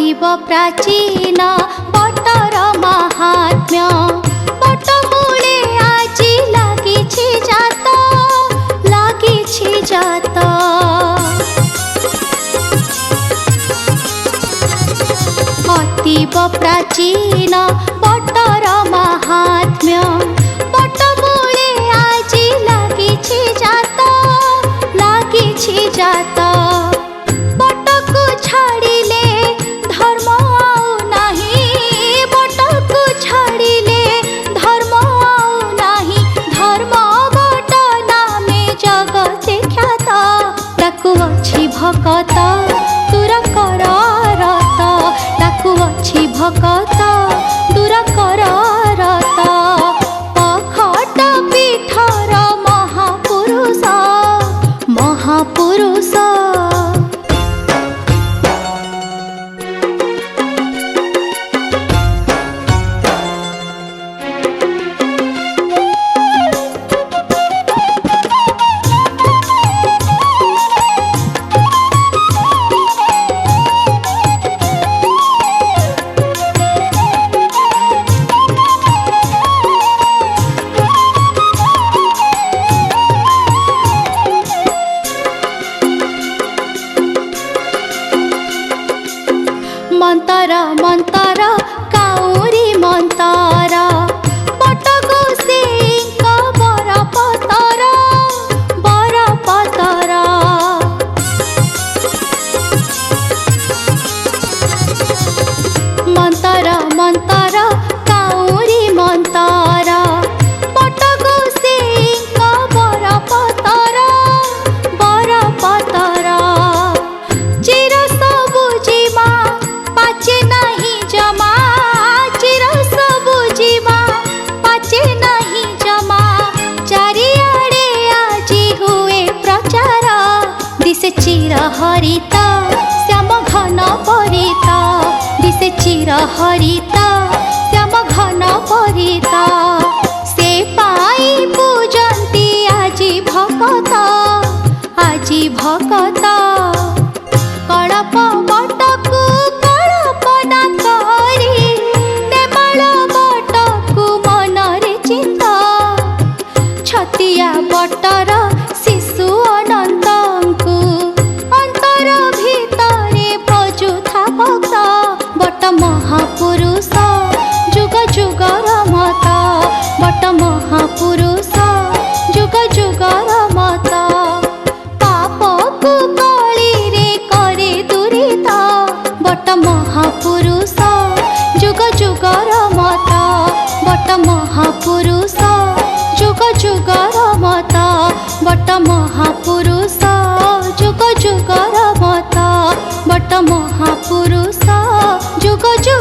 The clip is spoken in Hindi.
अतीव प्राचीन बटर महात्म्य बटमूले आजी लागिछि जात लागिछि जात। अतीव प्राचीन बटर महात्म्य बटमूले आजी लागिछि जात लागिछि जात। बटकु छाड़िले धर्म आउ नाही बटकु छाड़िले धर्म आउ नाही धर्म बट नामे जगते ख्यात। ताकु अछि भकत दूर कर रत ताकु अछि भकत दूर कर रत। पखट पीठर महापुरुष महापुरुष। मंतर मंतर काउरी मंतर बटगो सिंह बर पतर बर पतर। मंतर मंतर काउरी मंतर बटगो सिंह बर पतर बर पतर। चिर सबुजिमा पाचे नहीं जमा चिर सबुजिमा पाचे नहीं जमा। चारिआडे आजी हुए प्रचार दिसे चिर हरित श्याम घन परित दिसे चिर हरित श्याम घन परित। से पाई पूजंती आजी भकत आजी भकत। कड़प बटकु कल्पना करी नेमाल बटकु मनरे चिंता। छतिया बटर शिशु अनंतंकु अंतर भितरे प्रजुथा भक्त। बट महापुरुष जुग जुगर मत बट महापुरुष जुग जुगर मत। पापकु कली रे करे दुरित बट महापुरुष जुग जुगर मत बट महापुरुष जुग जुगर मत बट महापुरुष जुग जुगर मत बट महापुरुष जुग जुगर